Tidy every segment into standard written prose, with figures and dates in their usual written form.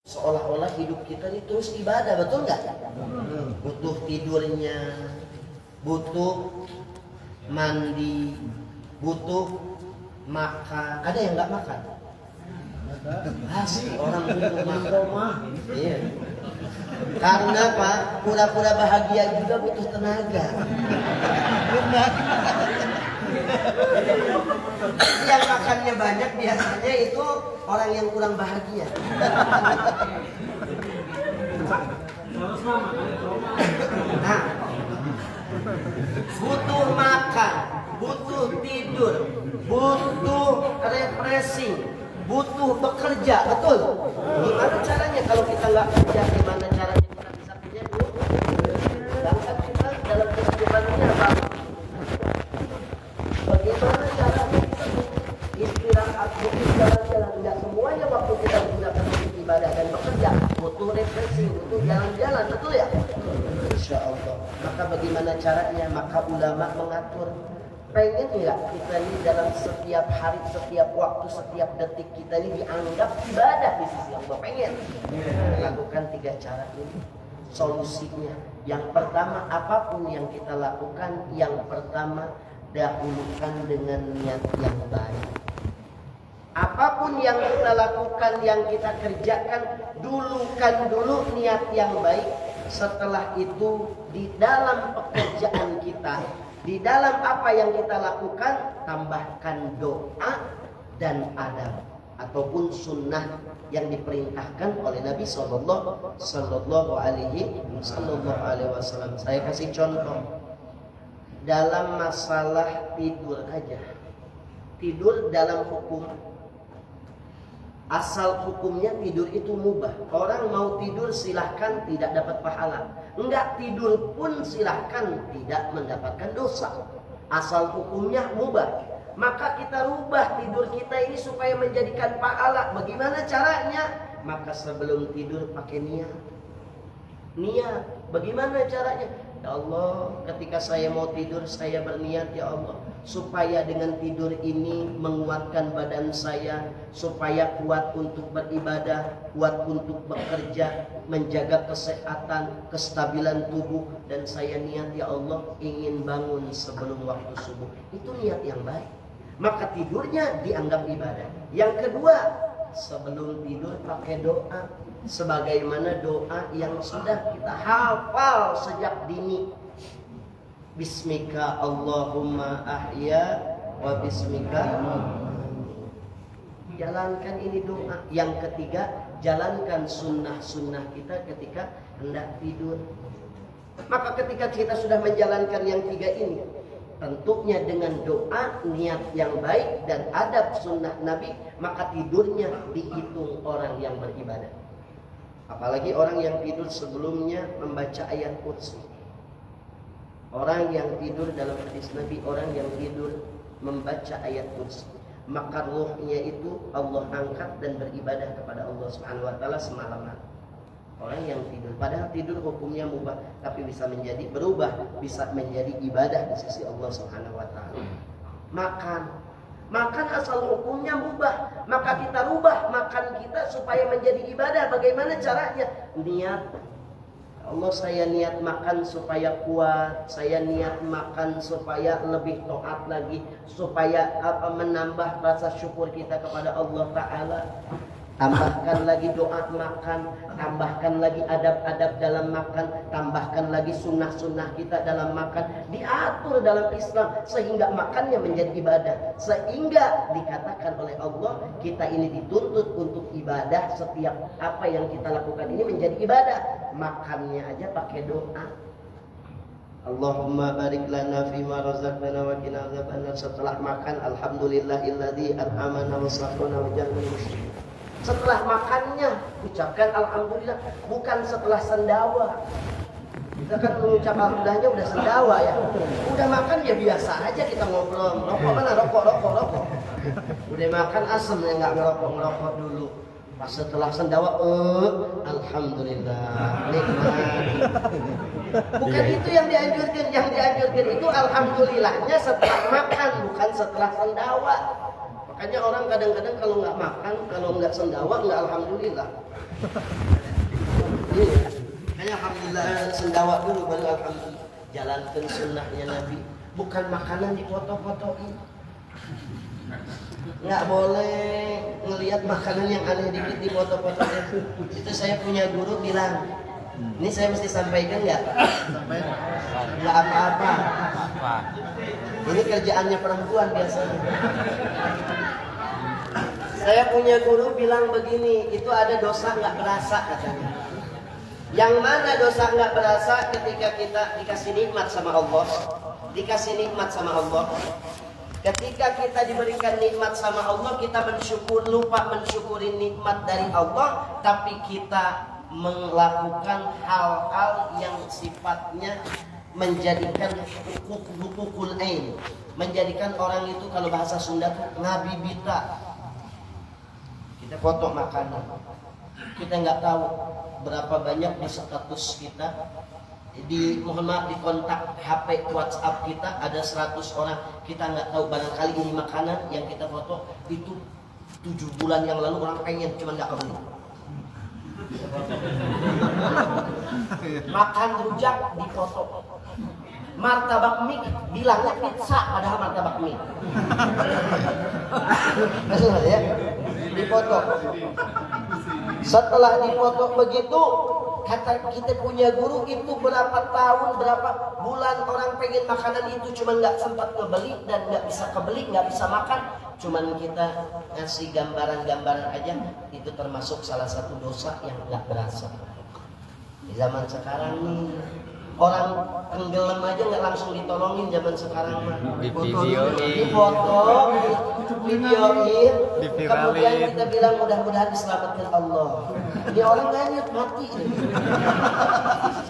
Seolah-olah hidup kita ini terus ibadah, betul nggak? Butuh tidurnya, butuh mandi, butuh makan. Ada yang nggak makan? Pasti orang butuh makan. Iya. Karena Pak, pura-pura bahagia juga butuh tenaga. Yang makannya banyak biasanya itu orang yang kurang bahagia. Nah, butuh makan, butuh tidur, butuh refreshing, butuh bekerja, betul? Gimana caranya kalau kita nggak kerja? Gimana caranya kita bisa kerja dulu? Sedangkan kita dalam kehidupan ini apa? Bagaimana caranya kita istirahat, butuh jalan-jalan? Nggak semuanya waktu kita gunakan untuk ibadah dan bekerja, butuh refreshing, butuh jalan-jalan, betul ya? Insya Allah. Maka bagaimana caranya? Maka ulama mengatur. Pengen nggak kita ini dalam setiap hari, setiap waktu, setiap detik kita ini dianggap ibadah di sisi Allah? Pengen? Lakukan 3 cara ini. Solusinya, yang pertama, apapun yang kita lakukan, yang pertama dahulukan dengan niat yang baik. Apapun yang kita lakukan, yang kita kerjakan, dulukan dulu niat yang baik. Setelah itu di dalam pekerjaan kita, di dalam apa yang kita lakukan, tambahkan doa dan adab ataupun sunnah yang diperintahkan oleh Nabi Sallallahu Alaihi Wasallam. Saya kasih contoh dalam masalah tidur aja. Tidur dalam hukum, asal hukumnya tidur itu mubah. Orang mau tidur silahkan, tidak dapat pahala. Enggak tidur pun silahkan, tidak mendapatkan dosa. Asal hukumnya mubah. Maka kita rubah tidur kita ini supaya menjadikan pahala. Bagaimana caranya? Maka sebelum tidur pakai niat. Niat. Bagaimana caranya? Ya Allah, ketika saya mau tidur, saya berniat, ya Allah, supaya dengan tidur ini menguatkan badan saya, supaya kuat untuk beribadah, kuat untuk bekerja, menjaga kesehatan, kestabilan tubuh. Dan saya niat, ya Allah, ingin bangun sebelum waktu subuh. Itu niat yang baik. Maka tidurnya dianggap ibadah. Yang kedua, sebelum tidur pakai doa. Sebagaimana doa yang sudah kita hafal sejak dini. Bismika Allahumma ahya wa bismika. Jalankan ini doa. Yang ketiga, jalankan sunnah-sunnah kita ketika hendak tidur. Maka ketika kita sudah menjalankan yang 3 ini, tentunya dengan doa, niat yang baik, dan adab sunnah Nabi, maka tidurnya dihitung orang yang beribadah. Apalagi orang yang tidur sebelumnya membaca ayat kursi. Orang yang tidur dalam hadis Nabi, orang yang tidur membaca ayat kursi, maka ruhnya itu Allah angkat dan beribadah kepada Allah Subhanahu wa taala semalaman. Orang yang tidur, padahal tidur hukumnya mubah, tapi bisa menjadi berubah, bisa menjadi ibadah di sisi Allah Subhanahu wa taala. Makan asal hukumnya mubah, maka kita rubah makan kita supaya menjadi ibadah. Bagaimana caranya? Niat. Allah, saya niat makan supaya kuat, saya niat makan supaya lebih taat lagi, supaya menambah rasa syukur kita kepada Allah Ta'ala. Tambahkan lagi doa makan, tambahkan lagi adab-adab dalam makan, tambahkan lagi sunnah-sunnah kita dalam makan. Diatur dalam Islam sehingga makannya menjadi ibadah. Sehingga dikatakan oleh Allah, kita ini dituntut untuk ibadah. Setiap apa yang kita lakukan ini menjadi ibadah. Makannya aja pakai doa. Allahumma barik lana fima razaqtana wa qina adzabannar. Setelah makan, alhamdulillahilladzi an'amana wa saqana wa ja'alna muslimin. Setelah makannya ucapkan alhamdulillah, bukan setelah sendawa. Kita kan mengucap alhamdulillahnya udah sendawa ya. Udah makan ya biasa aja kita ngobrol. Rokok mana? Rokok. Udah makan asem ya, nggak ngerokok dulu. Pas setelah sendawa, alhamdulillah, nikmat. Bukan itu yang dianjurkan. Yang dianjurkan itu alhamdulillahnya setelah makan, bukan setelah sendawa. Makanya orang kadang-kadang kalau nggak makan, kalau nggak sendawa, nggak alhamdulillah. Iya. Makanya alhamdulillah sendawa dulu baru alhamdulillah. Jalankan sunnahnya Nabi. Bukan makanan dipoto-fotoin. Nggak boleh ngelihat makanan yang aneh dikit di foto-fotonya. Itu saya punya guru bilang, ini saya mesti sampaikan nggak? Nggak apa-apa. Ini kerjaannya perempuan biasanya. Saya punya guru bilang begini, itu ada dosa nggak berasa katanya. Yang mana dosa nggak berasa ketika kita dikasih nikmat sama Allah, dikasih nikmat sama Allah. Ketika kita diberikan nikmat sama Allah, kita lupa mensyukuri nikmat dari Allah, tapi kita melakukan hal-hal yang sifatnya menjadikan hukukul ain, menjadikan orang itu kalau bahasa Sunda tuh ngabibita. Kita foto makanan, kita nggak tahu berapa banyak di status kita, di kontak HP WhatsApp kita ada 100 orang, kita nggak tahu barangkali ini makanan yang kita foto itu 7 bulan yang lalu orang pengen cuma nggak kebeli. Makan rujak di foto, martabak mie bilangnya pizza padahal martabak mie. Maksudnya ya, di foto. Setelah dipoto begitu, kata kita punya guru itu berapa tahun, berapa bulan orang pengen makanan itu cuma nggak sempat ngebeli dan nggak bisa kebeli, nggak bisa makan. Cuman kita ngasih gambaran-gambaran aja, itu termasuk salah satu dosa yang nggak berasa. Di zaman sekarang nih, orang tenggelam aja nggak langsung ditolongin zaman sekarang mah. Dipoto, videoin, kemudian kita bilang mudah-mudahan diselamatkan Allah. Ini orang nganyut mati.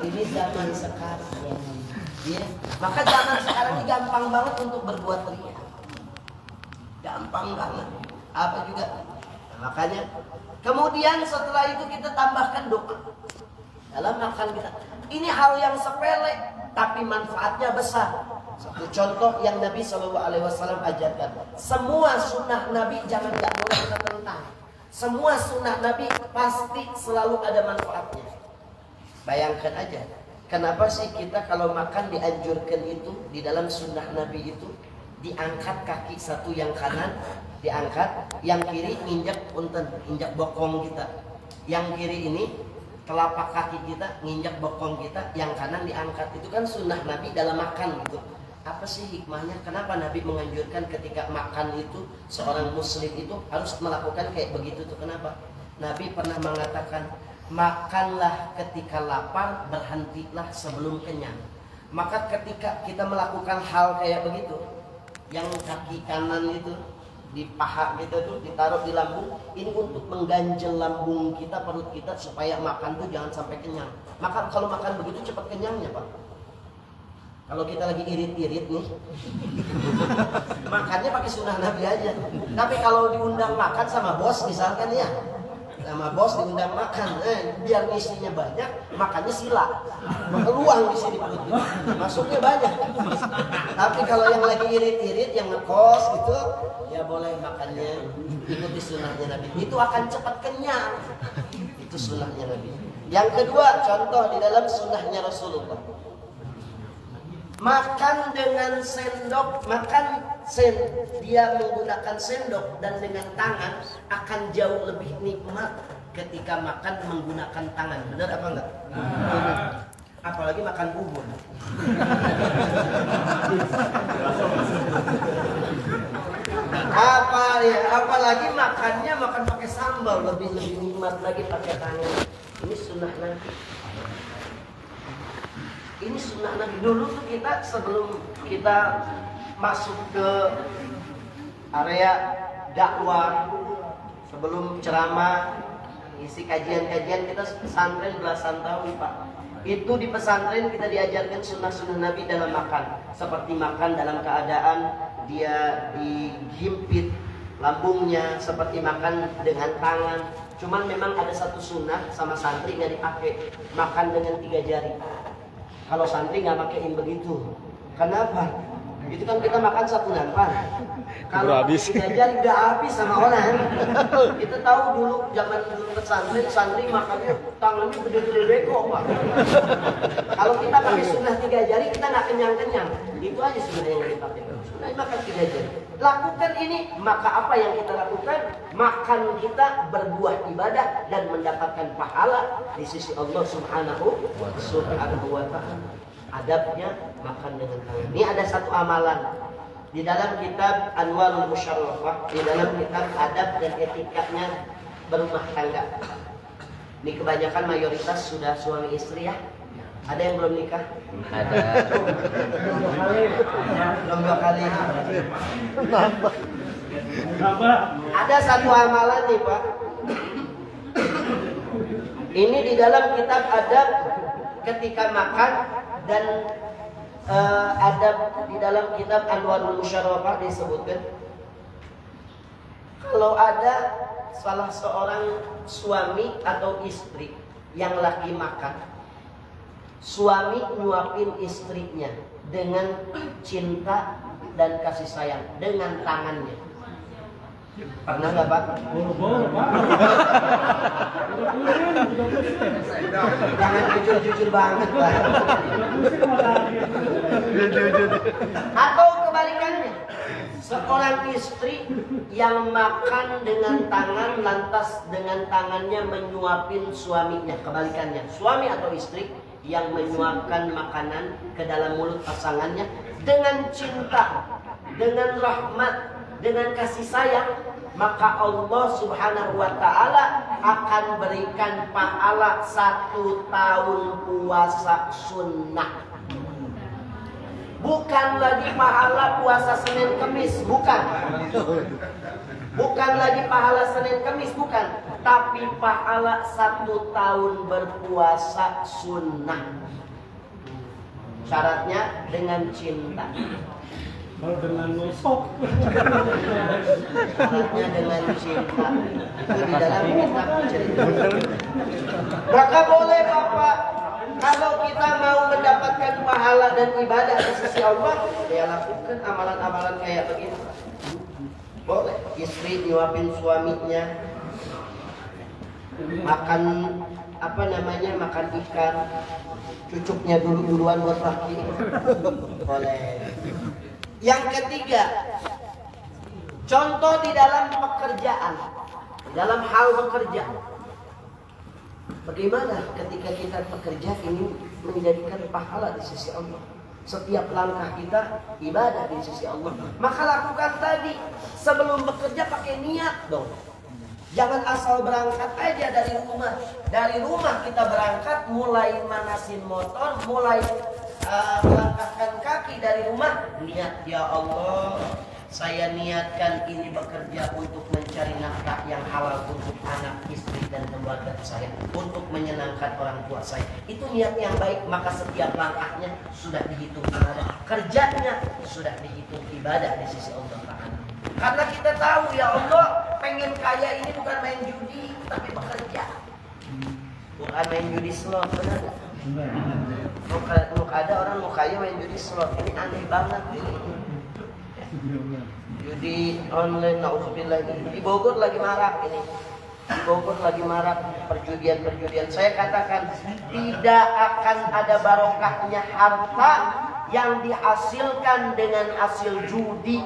Ini zaman sekarang. Ya. Maka zaman sekarang ini gampang banget untuk berbuat ria. Gampang banget. Apa juga. Nah, makanya kemudian setelah itu kita tambahkan doa dalam makan kita. Ini hal yang sepele tapi manfaatnya besar. Satu contoh yang Nabi SAW ajarkan, semua sunnah Nabi jangan nggak boleh kita tentang. Semua sunnah Nabi pasti selalu ada manfaatnya. Bayangkan aja, kenapa sih kita kalau makan dianjurkan itu di dalam sunnah Nabi itu diangkat kaki satu yang kanan, diangkat, yang kiri injak punten, injak bokong kita. Yang kiri ini telapak kaki kita nginjak bokong kita, yang kanan diangkat. Itu kan sunnah Nabi dalam makan gitu. Apa sih hikmahnya? Kenapa Nabi menganjurkan ketika makan itu seorang muslim itu harus melakukan kayak begitu tuh? Kenapa? Nabi pernah mengatakan, makanlah ketika lapar, berhentilah sebelum kenyang. Maka ketika kita melakukan hal kayak begitu, yang kaki kanan itu di paha kita tuh ditaruh di lambung, ini untuk mengganjel lambung kita, perut kita supaya makan tuh jangan sampai kenyang. Maka kalau makan begitu cepat kenyangnya, Pak. Kalau kita lagi irit-irit nih, makannya pakai sunnah Nabi aja. Tapi kalau diundang makan sama bos misalkan ya, sama bos diundang makan, biar ngisinya banyak, makannya sila, luang di sini perut gitu. Masuknya banyak. Tapi kalau yang lagi irit-irit, yang ngekos gitu, ya boleh makannya ikuti sunnahnya Nabi. Itu akan cepat kenyang. Itu sunnahnya Nabi. Yang kedua, contoh di dalam sunnahnya Rasulullah. Makan dengan sendok, dia menggunakan sendok dan dengan tangan akan jauh lebih nikmat ketika makan menggunakan tangan. Benar apa enggak? Apalagi makan bubur. Apalagi makannya makan pakai sambal, lebih nikmat lagi pakai tangan. Ini sunnah Nabi. Ini sunnah Nabi. Dulu tuh kita sebelum kita masuk ke area dakwah, sebelum ceramah, isi kajian-kajian, kita pesantren belasan tahun, Pak. Itu di pesantren kita diajarkan sunnah-sunnah Nabi dalam makan. Seperti makan dalam keadaan dia dihimpit lambungnya, seperti makan dengan tangan. Cuman memang ada satu sunnah sama santri nggak dipakai, makan dengan 3 jari. Kalau santri nggak pakein begitu. Kenapa? Itu kan kita makan satu nampan. Kalau habis. 3 jari udah habis sama orang. Kita tahu dulu zaman dulu pesantren, santri makannya tangannya gede-gede beko, Pak. Kalau kita pakai sunnah 3 jari, kita nggak kenyang-kenyang. Itu aja sebenarnya yang kita pakai. Sunnah makan 3 jari. Lakukan ini, maka apa yang kita lakukan? Makan kita berbuah ibadah dan mendapatkan pahala di sisi Allah Subhanahu wa Ta'ala. Adabnya makan dengan tangan. Ini ada satu amalan di dalam kitab Anwarul Musyarrafah, di dalam kitab adab dan etikanya berumah tangga. Ini kebanyakan mayoritas sudah suami istri ya. Ada yang belum nikah? Ada. Belum 2 kali. Ada satu amalan nih Pak. Ini di dalam kitab adab ketika makan dan adab di dalam kitab Anwarul Musyarrafah disebutkan kalau ada salah seorang suami atau istri yang lagi makan, suami nyuapin istrinya dengan cinta dan kasih sayang dengan tangannya. Pernah nggak Pak? Jangan jujur-jujur banget Pak. Atau kebalikannya, seorang istri yang makan dengan tangan lantas dengan tangannya menyuapin suaminya. Kebalikannya, suami atau istri yang menyuapkan makanan ke dalam mulut pasangannya dengan cinta, dengan rahmat, dengan kasih sayang, maka Allah Subhanahu wa Ta'ala akan berikan pahala 1 tahun puasa sunnah. Bukan lagi pahala puasa Senin Kemis, bukan. Bukan lagi pahala Senin Kemis, bukan. Tapi pahala 1 tahun berpuasa sunnah. Syaratnya dengan cinta. Kalau dengan ngosok, Syaratnya dengan cinta. Itu di dalam kitab cerita. Maka boleh Bapak, kalau kita mau mendapatkan pahala dan ibadah di sisi Allah, ya lakukan amalan-amalan kayak begini. Boleh istri nyuapin suaminya, makan makan ikan, cucuknya duluan buat laki. Boleh. Yang ketiga, contoh di dalam pekerjaan, dalam hal bekerja. Bagaimana ketika kita bekerja ini menjadikan pahala di sisi Allah? Setiap langkah kita ibadah di sisi Allah. Maka lakukan tadi sebelum bekerja pakai niat dong. Jangan asal berangkat aja dari rumah. Dari rumah kita berangkat, mulai manasin motor, mulai melangkahkan kaki dari rumah, niat ya Allah, saya niatkan ini bekerja untuk mencari nafkah yang halal untuk anak, istri dan keluarga saya, untuk menyenangkan orang tua saya. Itu niat yang baik, maka setiap langkahnya sudah dihitung ibadah, kerjanya sudah dihitung ibadah di sisi Allah Ta'ala. Karena kita tahu ya Allah, pengen kaya ini bukan main judi, tapi bekerja. Bukan main judi slot, benar gak? Ada orang mau kaya main judi slot, ini aneh banget ini. Judi online, na'udzubillah. Di Bogor lagi marak ini. Di Bogor lagi marak perjudian. Saya katakan tidak akan ada barokahnya harta yang dihasilkan dengan hasil judi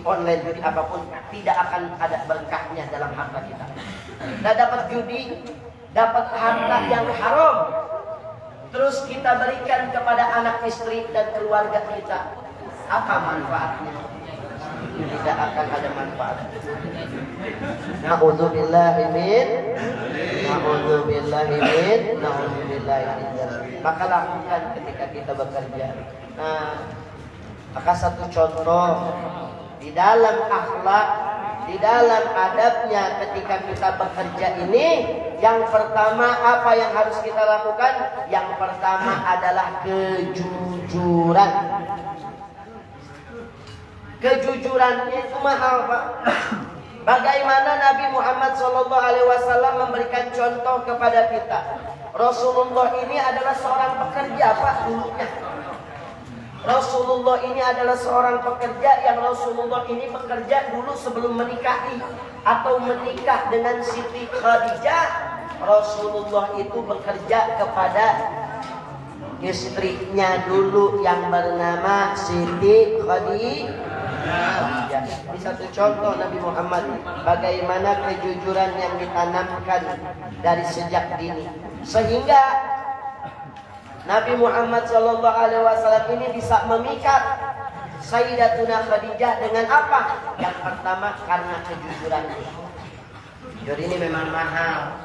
online, judi apapun, tidak akan ada berkahnya dalam harta kita. Kita dapat judi, dapat harta yang haram, terus kita berikan kepada anak, istri dan keluarga kita, apa manfaatnya? Tidak akan ada manfaat. Na'udzubillahi min. Maka lakukan ketika kita bekerja. Nah, maka satu contoh di dalam akhlak, di dalam adabnya ketika kita bekerja ini, yang pertama apa yang harus kita lakukan? Yang pertama adalah kejujuran. Kejujuran itu mahal, Pak. Bagaimana Nabi Muhammad SAW memberikan contoh kepada kita. Rasulullah ini adalah seorang pekerja, Pak, dulunya. Rasulullah ini adalah seorang pekerja yang Rasulullah ini bekerja dulu sebelum menikahi atau menikah dengan Siti Khadijah. Rasulullah itu bekerja kepada istrinya dulu yang bernama Siti Khadijah. Ini satu contoh Nabi Muhammad bagaimana kejujuran yang ditanamkan dari sejak dini, sehingga Nabi Muhammad SAW ini bisa memikat Sayyidatuna Khadijah dengan apa? Yang pertama karena kejujuran. Jadi ini memang mahal.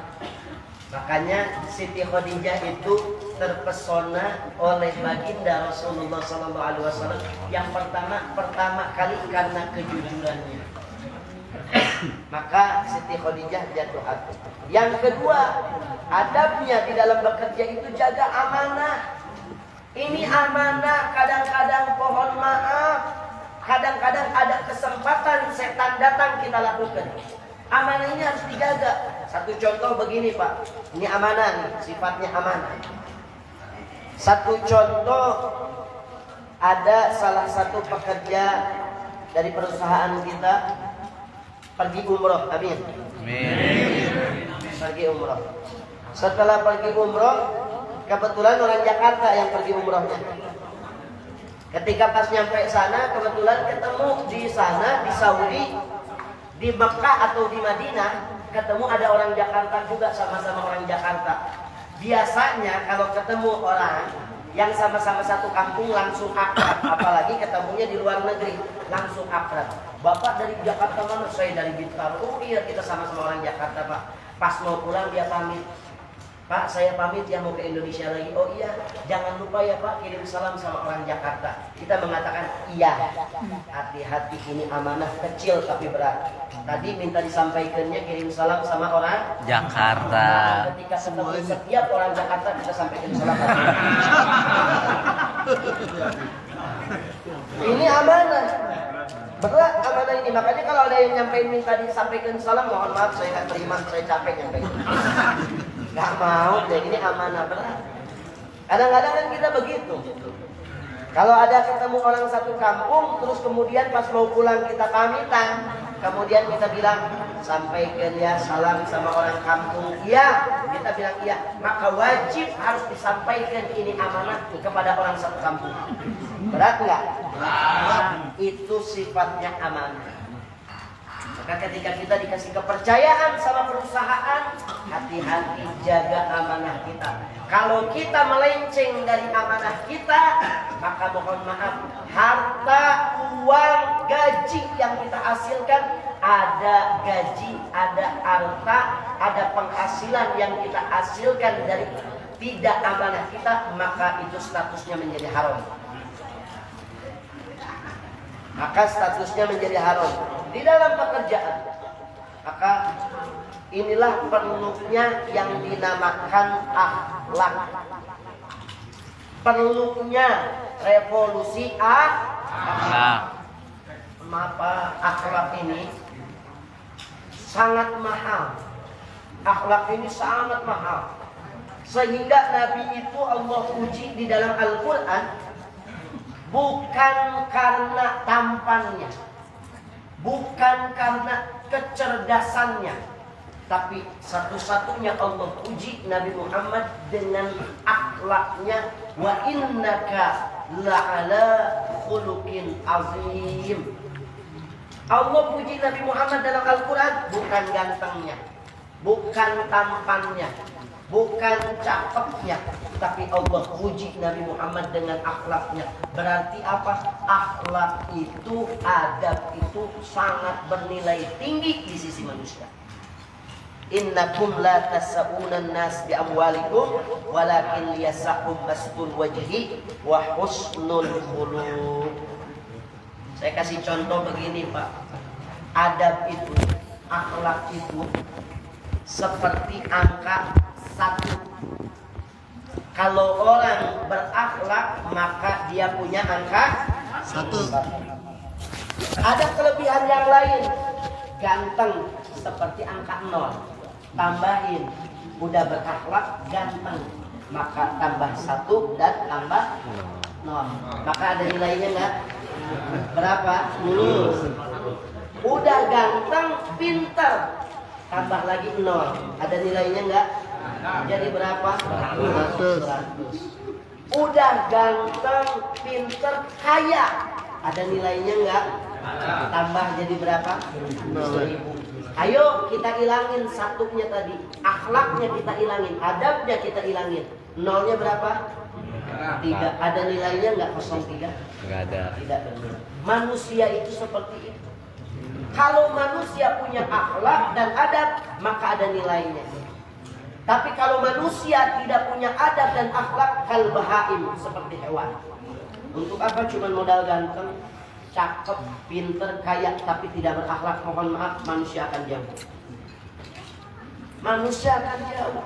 Makanya Siti Khadijah itu terpesona oleh baginda Rasulullah SAW. Yang pertama kali karena kejujurannya. Maka Siti Khadijah jatuh hati. Yang kedua, adabnya di dalam bekerja itu jaga amanah. Ini amanah, kadang-kadang pohon maaf, kadang-kadang ada kesempatan setan datang kita lakukan. Amanah ini harus dijaga. Satu contoh begini Pak, ini amanah nih, sifatnya amanah. Satu contoh, ada salah satu pekerja dari perusahaan kita pergi umroh, amin. Pergi umroh. Setelah pergi umroh, kebetulan orang Jakarta yang pergi umrohnya. Ketika pas nyampe sana, kebetulan ketemu di sana, di Saudi, di Mekah atau di Madinah, ketemu ada orang Jakarta juga, sama-sama orang Jakarta. Biasanya kalau ketemu orang yang sama-sama satu kampung langsung akrab, apalagi ketemunya di luar negeri, langsung akrab. Bapak dari Jakarta mana? Saya dari Bintaro. Oh iya, kita sama-sama orang Jakarta Pak. Pas mau pulang dia pamit. Pak, saya pamit ya mau ke Indonesia lagi. Oh iya, jangan lupa ya Pak kirim salam sama orang Jakarta. Kita mengatakan iya. Hati-hati, ini amanah kecil tapi berat. Tadi minta disampaikannya kirim salam sama orang Jakarta. Ketika ketemu setiap orang Jakarta kita sampaikan salam. Ini amanah. Berat amanah ini. Makanya kalau ada yang nyampein minta disampaikan salam, mohon maaf saya nggak terima, saya capek nyampein. Gak mau, jadi ini amanah berat. Kadang-kadang kan kita begitu. Kalau ada ketemu orang satu kampung, terus kemudian pas mau pulang kita pamitan, kemudian kita bilang sampaikan ya salam sama orang kampung. Iya, kita bilang iya. Maka wajib harus disampaikan ini amanah kepada orang satu kampung. Berat nggak? Itu sifatnya amanah. Maka ketika kita dikasih kepercayaan sama perusahaan, hati-hati jaga amanah kita. Kalau kita melenceng dari amanah kita, maka mohon maaf, harta, uang, gaji yang kita hasilkan, ada gaji, ada harta, ada penghasilan yang kita hasilkan dari tidak amanah kita, maka itu statusnya menjadi haram. Maka statusnya menjadi haram di dalam pekerjaan. Maka inilah perlunya yang dinamakan akhlak. Perlunya revolusi akhlak. Maka akhlak ini sangat mahal. Akhlak ini sangat mahal. Sehingga Nabi itu Allah uji di dalam Al-Quran bukan karena tampannya, bukan karena kecerdasannya, tapi satu-satunya Allah uji Nabi Muhammad dengan akhlaknya. Wa innaka la'ala khuluqin azim. Allah puji Nabi Muhammad dalam Al-Quran bukan gantengnya, bukan tampannya, bukan cakepnya, tapi Allah puji Nabi Muhammad dengan akhlaknya. Berarti apa? Akhlak itu, adab itu sangat bernilai tinggi di sisi manusia. Innakum la tas'unan nas bi amwalikum walakin liyasahum bastul wajhi wa husnul khuluq. Saya kasih contoh begini Pak. Adab itu, akhlak itu seperti angka 1. Kalau orang berakhlak maka dia punya angka 1. Ada kelebihan yang lain. Ganteng seperti angka 0. Tambahin, udah berakhlak ganteng, maka tambah 1 dan tambah nol. Maka ada nilainya nggak? Berapa? 10. Udah ganteng, pinter, tambah lagi 0. Ada nilainya nggak? Jadi berapa? 100. Udah ganteng, pinter, kaya, ada nilainya nggak? Tambah jadi berapa? 1000. Ayo kita ilangin satunya tadi, akhlaknya kita ilangin, adabnya kita ilangin. Nolnya berapa? 3. Ada nilainya nggak 03? Nggak ada. Tidak benar. Manusia itu seperti itu. Kalau manusia punya akhlak dan adab, maka ada nilainya. Tapi kalau manusia tidak punya adab dan akhlak, kal bahaim, seperti hewan. Untuk apa? Cuma modal ganteng, cakep, pinter, kaya, tapi tidak berakhlak. Mohon maaf, manusia akan jauh. Manusia akan jauh.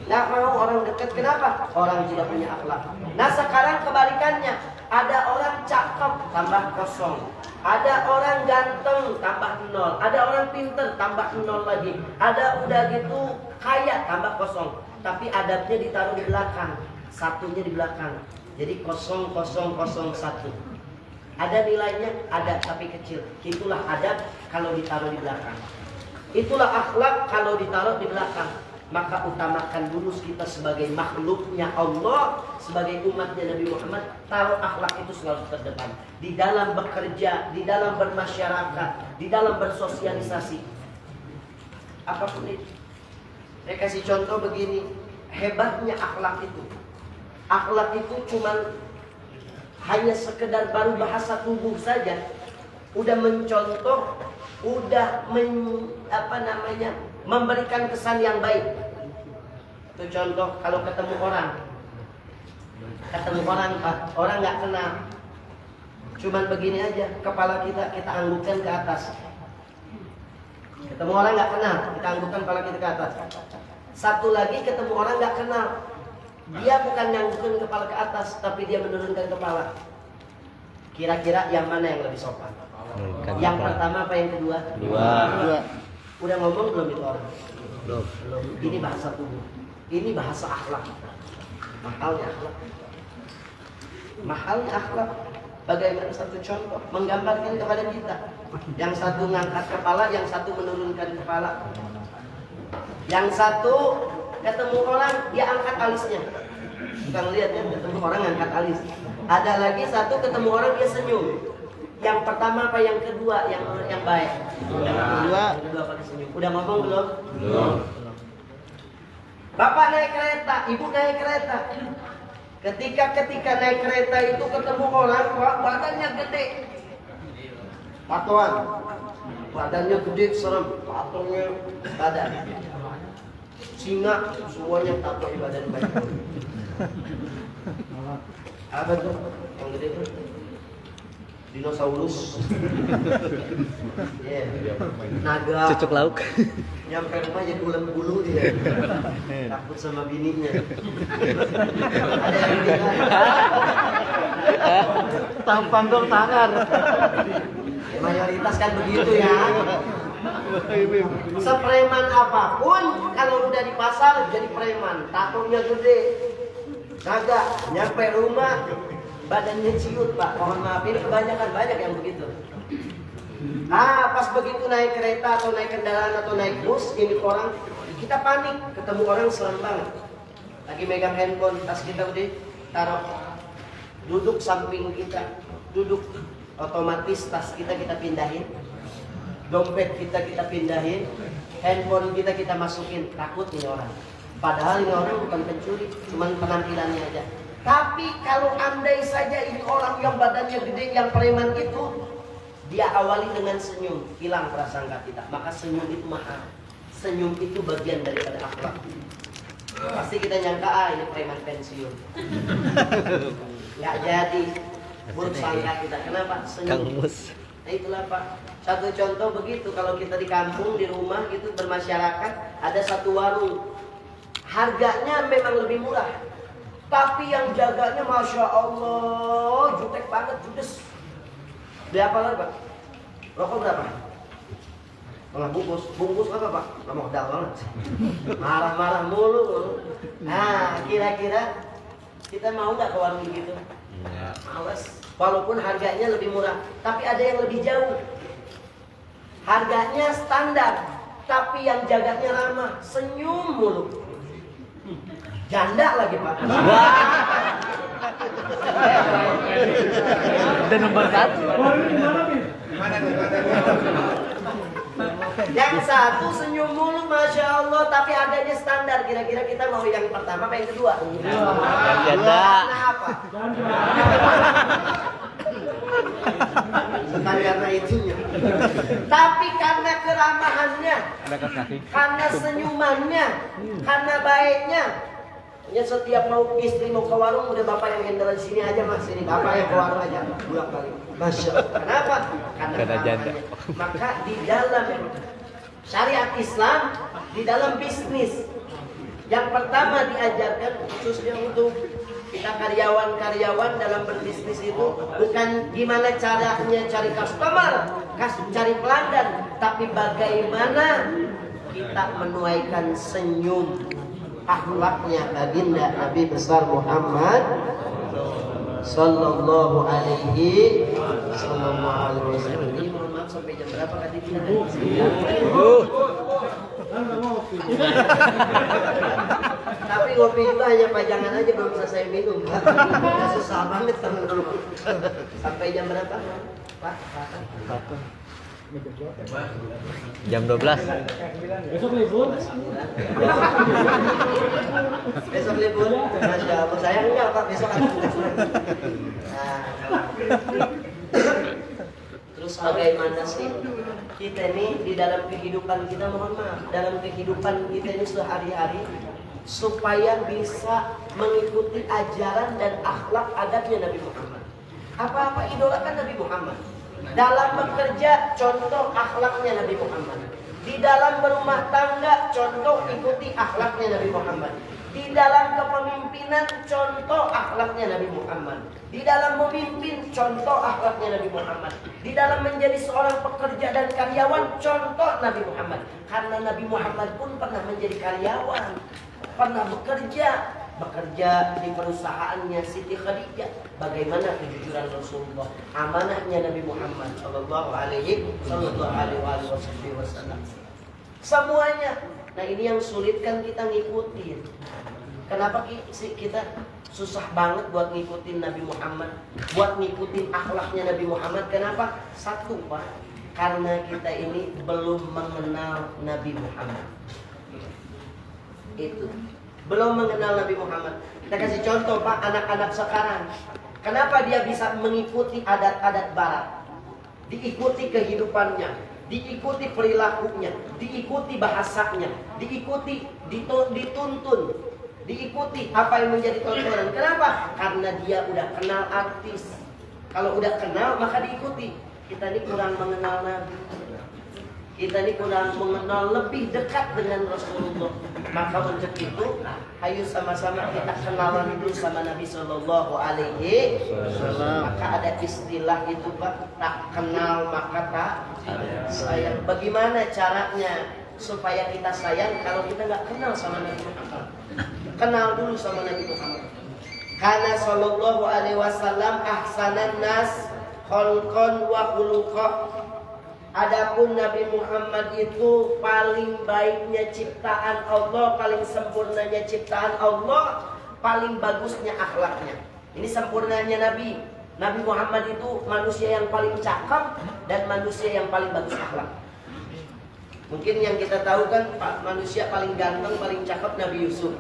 Nggak mau orang dekat. Kenapa? Orang tidak punya akhlak. Nah sekarang kebalikannya. Ada orang cakep, tambah kosong. Ada orang ganteng, tambah 0. Ada orang pinter, tambah 0 lagi. Ada udah gitu kaya, tambah kosong. Tapi adabnya ditaruh di belakang, satunya di belakang. Jadi 0001. Ada nilainya, ada tapi kecil. Itulah adab kalau ditaruh di belakang. Itulah akhlak kalau ditaruh di belakang. Maka utamakan dulu kita sebagai makhluknya Allah, sebagai umatnya Nabi Muhammad, taruh akhlak itu selalu terdepan. Di dalam bekerja, di dalam bermasyarakat, di dalam bersosialisasi. Apapun itu. Saya kasih contoh begini, hebatnya akhlak itu. Akhlak itu cuman hanya sekedar baru bahasa tubuh saja, udah mencontoh, udah memberikan kesan yang baik. Itu contoh kalau ketemu orang Pak, orang nggak kenal, cuman begini aja, kepala kita anggukkan ke atas. Ketemu orang nggak kenal, kita anggukkan kepala kita ke atas. Satu lagi ketemu orang nggak kenal, dia bukan nganggukkan kepala ke atas, tapi dia menurunkan kepala. Kira-kira yang mana yang lebih sopan? Yang pertama apa yang kedua? Dua. Udah ngomong belum itu orang? Belum. Ini bahasa tubuh. Ini bahasa akhlak. Mahalnya akhlak. Bagaimana satu contoh menggambarkan kepada kita. Yang satu ngangkat kepala, yang satu menurunkan kepala. Yang satu ketemu orang dia angkat alisnya. Bukan lihat ya, ketemu orang angkat alis. Ada lagi satu ketemu orang dia senyum. Yang pertama apa yang kedua yang baik? Yang kedua pakai senyum. Udah ngomong belum? Belum. Bapak naik kereta, ibu naik kereta. Ketika naik kereta itu ketemu orang, badannya gede. Patoan. Badannya gede, serem. Patungnya badan. Singa, semuanya tato badan baik. Apa tuh? Yang gede tuh? Dinosaurus. Naga. Cucuk lauk. Nyampe rumah jadi ulam bulu dia. Takut sama bininya. Ada yang bilang tampang dong tangan. Ya, mayoritas kan begitu ya. Sepreman apapun kalau udah di pasar jadi preman, tatonya gede. Naga nyampe rumah badannya ciut Pak, mohon maaf ini kebanyakan banyak yang begitu. Pas begitu naik kereta atau naik kendaraan atau naik bus, ini orang kita panik, ketemu orang serem banget. Lagi megang handphone, tas kita udah taruh, duduk samping kita, duduk otomatis tas kita pindahin, dompet kita pindahin, handphone kita masukin, takut ini orang. Padahal ini orang bukan pencuri, cuman penampilannya aja. Tapi kalau andai saja ini orang yang badannya gede, yang preman itu, dia awali dengan senyum, hilang prasangka kita. Maka senyum itu mahal. Senyum itu bagian daripada akhlak. Pasti kita nyangka, ini preman pensiun. Nggak jadi. Buruk sangka kita. Kenapa? Senyum. Nah itulah Pak. Satu contoh begitu, kalau kita di kampung, di rumah gitu, bermasyarakat, ada satu warung. Harganya memang lebih murah. Tapi yang jaganya Masya Allah, jutek banget, judes. Beli apa lagi Pak? Rokok berapa? Setengah bungkus. Bungkus apa Pak? Nggak modal banget. Marah-marah mulu. Nah, kira-kira Kita mau nggak ke warung gitu? Iya. Males. Walaupun harganya lebih murah, tapi ada yang lebih jauh. Harganya standar, tapi yang jaganya ramah, senyum mulu. Janda lagi Pak. Udah nomor 1. Warung di mana nih? Yang satu senyum mulu, masya Allah, tapi harganya standar. Kira-kira kita mau yang pertama apa yang kedua? Yang janda. Kenapa? Bukan karena itunya, tapi karena keramahannya, karena senyumannya, karena baiknya. Ya setiap mau istri mau ke warung, udah bapak yang handle sini aja mas, ini bapak yang ke warung aja pulang balik. Masya Allah. Kenapa? Karena janda. maka di dalam syariat Islam, di dalam bisnis, yang pertama diajarkan khususnya untuk kita karyawan-karyawan dalam berbisnis itu bukan gimana caranya cari customer, cari pelanggan, tapi bagaimana kita menuaikan senyum akhlaknya baginda Nabi besar Muhammad sallallahu alaihi wasallam. Ini mohon maaf sampai jam berapa tadi kita? Tapi ngopi juga hanya pajangan aja, belum selesai minum. Susah banget teman-teman. Sampai jam berapa? Pak? Jam 12. Besok libur. Besok libur? Masya Allah, saya enggak Pak, besok ada tugas. Nah, terus bagaimana sih kita ini di dalam kehidupan kita, mohon maaf, dalam kehidupan kita ini sehari-hari supaya bisa mengikuti ajaran dan akhlak adabnya Nabi Muhammad. Apa-apa idolakan Nabi Muhammad. Dalam bekerja, contoh akhlaknya Nabi Muhammad. Di dalam berumah tangga, contoh ikuti akhlaknya Nabi Muhammad. Di dalam kepemimpinan, contoh akhlaknya Nabi Muhammad. Di dalam memimpin, contoh akhlaknya Nabi Muhammad. Di dalam menjadi seorang pekerja dan karyawan, contoh Nabi Muhammad. Karena Nabi Muhammad pun pernah menjadi karyawan, pernah bekerja di perusahaannya Siti Khadijah. Bagaimana kejujuran Rasulullah, amanahnya Nabi Muhammad sallallahu alaihi wasallam. Semuanya. Nah, ini yang sulit kan kita ngikutin. Kenapa kita susah banget buat ngikutin Nabi Muhammad, buat ngikutin akhlaknya Nabi Muhammad? Kenapa? Satu Pak, karena kita ini belum mengenal Nabi Muhammad. Itu belum mengenal Nabi Muhammad. Kita kasih contoh Pak, anak-anak sekarang. Kenapa dia bisa mengikuti adat-adat barat? Diikuti kehidupannya, diikuti perilakunya, diikuti bahasanya, diikuti dituntun, diikuti apa yang menjadi tontonan. Kenapa? Karena dia udah kenal artis. Kalau udah kenal maka diikuti. Kita ini kurang mengenal Nabi. Kita ini kurang mengenal lebih dekat dengan Rasulullah. Maka untuk itu, ayo sama-sama kita kenalan dulu sama Nabi Sallallahu Alaihi Wasallam. Maka ada istilah itu Pak, tak kenal maka tak sayang. Bagaimana caranya supaya kita sayang kalau kita nggak kenal sama Nabi Muhammad? Kenal dulu sama Nabi Muhammad. Karena Sallallahu Alaihi Wasallam ahsanan nas khalqan wa khuluqa. Adapun Nabi Muhammad itu paling baiknya ciptaan Allah, paling sempurnanya ciptaan Allah, paling bagusnya akhlaknya. Ini sempurnanya Nabi. Nabi Muhammad itu manusia yang paling cakep dan manusia yang paling bagus akhlak. Mungkin yang kita tahu kan manusia paling ganteng, paling cakep Nabi Yusuf.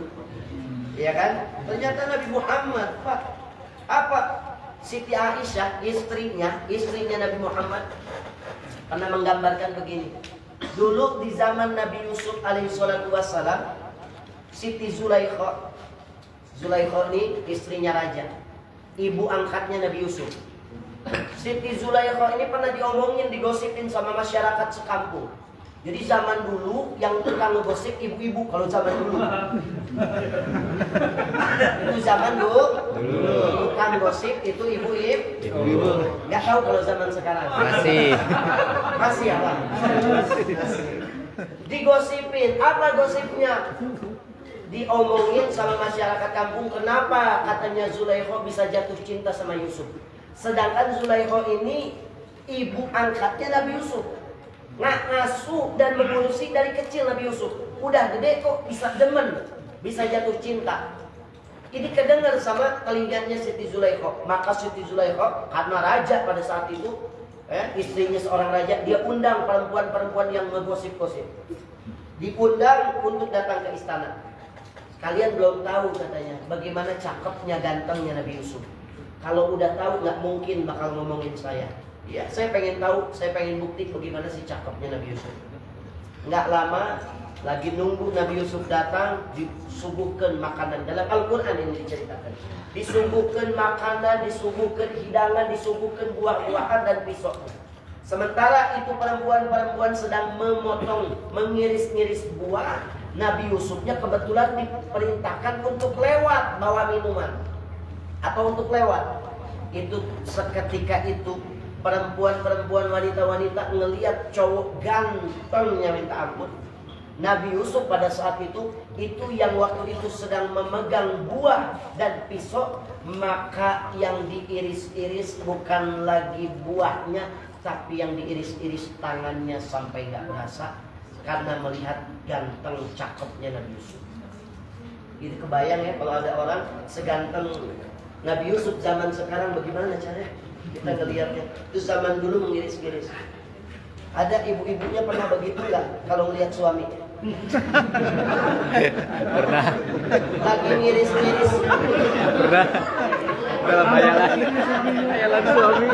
Iya kan? Ternyata Nabi Muhammad, Pak, apa? Siti Aisyah, istrinya Nabi Muhammad, pernah menggambarkan begini. Dulu di zaman Nabi Yusuf alaihissalatu wassalam, Siti Zulaikha ini istrinya raja, ibu angkatnya Nabi Yusuf. Siti Zulaikha ini pernah diomongin, digosipin sama masyarakat sekampung. Jadi zaman dulu yang tukang ngegosip ibu-ibu, kalau zaman dulu. Itu zaman dulu. Tukang gosip itu ibu-ibu. Gak tahu kalau zaman sekarang. Masih apa? Masih. Digosipin. Apa gosipnya? diomongin sama masyarakat kampung, kenapa katanya Zulaikha bisa jatuh cinta sama Yusuf. Sedangkan Zulaikha ini ibu angkatnya Nabi Yusuf, ngasuh dan mengurusi dari kecil Nabi Yusuf. Udah gede kok bisa demen, bisa jatuh cinta. Ini kedengar sama telinganya Siti Zulaikha. Maka Siti Zulaikha karena raja pada saat itu, istrinya seorang raja, dia undang perempuan-perempuan yang ngegosip-gosip. Diundang untuk datang ke istana. Kalian belum tahu katanya bagaimana cakepnya, gantengnya Nabi Yusuf. Kalau udah tahu nggak mungkin bakal ngomongin saya. Ya, saya pengen tahu, saya pengen bukti bagaimana sih cakepnya Nabi Yusuf. Nggak lama lagi nunggu Nabi Yusuf datang, disuguhkan makanan. Dalam Al-Quran ini diceritakan, disuguhkan makanan, disuguhkan hidangan, disuguhkan buah-buahan dan pisau. Sementara itu perempuan-perempuan sedang memotong, mengiris-iris buah. Nabi Yusufnya kebetulan diperintahkan untuk lewat bawa minuman atau untuk lewat. Itu seketika itu perempuan-perempuan, wanita-wanita ngelihat cowok gantengnya minta ampun. Nabi Yusuf pada saat itu yang waktu itu sedang memegang buah dan pisau, maka yang diiris-iris bukan lagi buahnya, tapi yang diiris-iris tangannya sampai nggak berasa karena melihat ganteng cakepnya Nabi Yusuf. Itu kebayang ya kalau ada orang seganteng Nabi Yusuf zaman sekarang bagaimana caranya kita ngelihatnya. Itu zaman dulu mengiris-iris. Ada ibu-ibunya pernah begitu nggak kalau melihat suami? Pernah. Lagi ngiris-ngiris. Pernah. Dalam hayalan suami.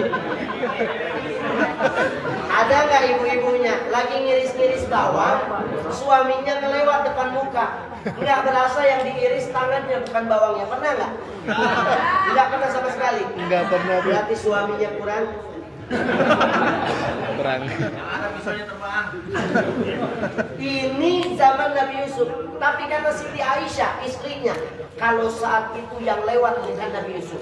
Ada nggak ibu-ibunya lagi ngiris-ngiris bawang, suaminya kelewat depan muka, nggak berasa yang diiris tangannya bukan bawangnya, pernah nggak? Nggak pernah sama sekali. Nggak pernah. Berarti suaminya kurang. Ini zaman Nabi Yusuf. Tapi kata Siti Aisyah istrinya, kalau saat itu yang lewat bukan Nabi Yusuf,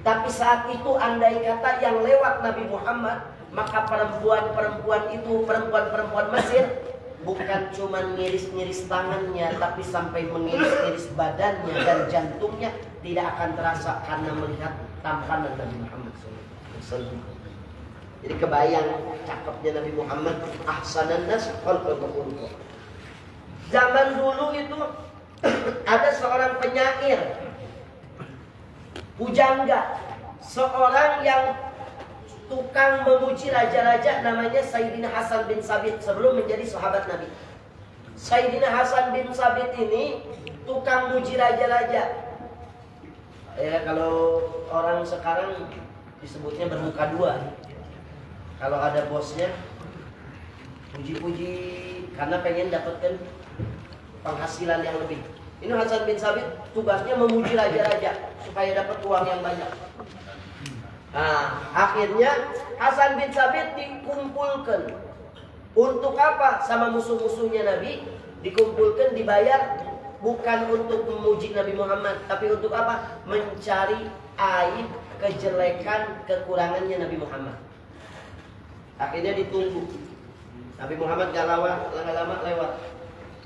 tapi saat itu andai kata yang lewat Nabi Muhammad, maka perempuan-perempuan itu, perempuan-perempuan Mesir, bukan cuma ngiris-ngiris tangannya, tapi sampai mengiris-ngiris badannya dan jantungnya tidak akan terasa karena melihat tampanan Nabi Muhammad SAW. Jadi kebayang cakepnya Nabi Muhammad, ahsanan nas khalqahu. Zaman dulu itu ada seorang penyair, pujangga, seorang yang tukang memuji raja-raja, namanya Sayyidina Hasan bin Sabit sebelum menjadi sahabat Nabi. Sayyidina Hasan bin Sabit ini tukang muji raja-raja. Ya, kalau orang sekarang disebutnya bermuka dua. Kalau ada bosnya puji-puji karena pengen dapatkan penghasilan yang lebih. Ini Hasan bin Sabit tugasnya memuji raja-raja supaya dapat uang yang banyak. Nah, akhirnya Hasan bin Sabit dikumpulkan. Untuk apa? Sama musuh-musuhnya Nabi dikumpulkan, dibayar bukan untuk memuji Nabi Muhammad, tapi untuk apa? Mencari aib, kejelekan, kekurangannya Nabi Muhammad. Akhirnya ditunggu. Nabi Muhammad gak lama lewat.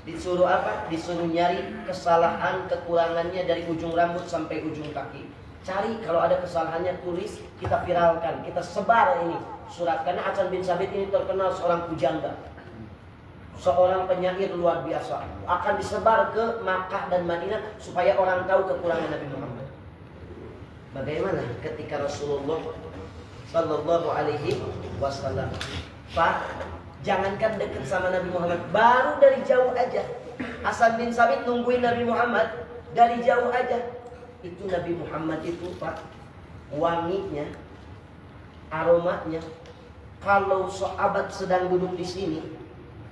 Disuruh apa? Disuruh nyari kesalahan, kekurangannya dari ujung rambut sampai ujung kaki. Cari, kalau ada kesalahannya tulis, kita viralkan, kita sebar ini surat. Karena Hasan bin Sabit ini terkenal seorang pujangga, seorang penyair luar biasa. Akan disebar ke Makkah dan Madinah supaya orang tahu kekurangan Nabi Muhammad. Bagaimana ketika Rasulullah Sallallahu Alaihi Wasallam, Pak, jangankan dekat sama Nabi Muhammad, baru dari jauh aja Hasan bin Sabit nungguin Nabi Muhammad dari jauh aja. Itu Nabi Muhammad itu, Pak, wanginya, aromanya. Kalau sahabat sedang duduk di sini,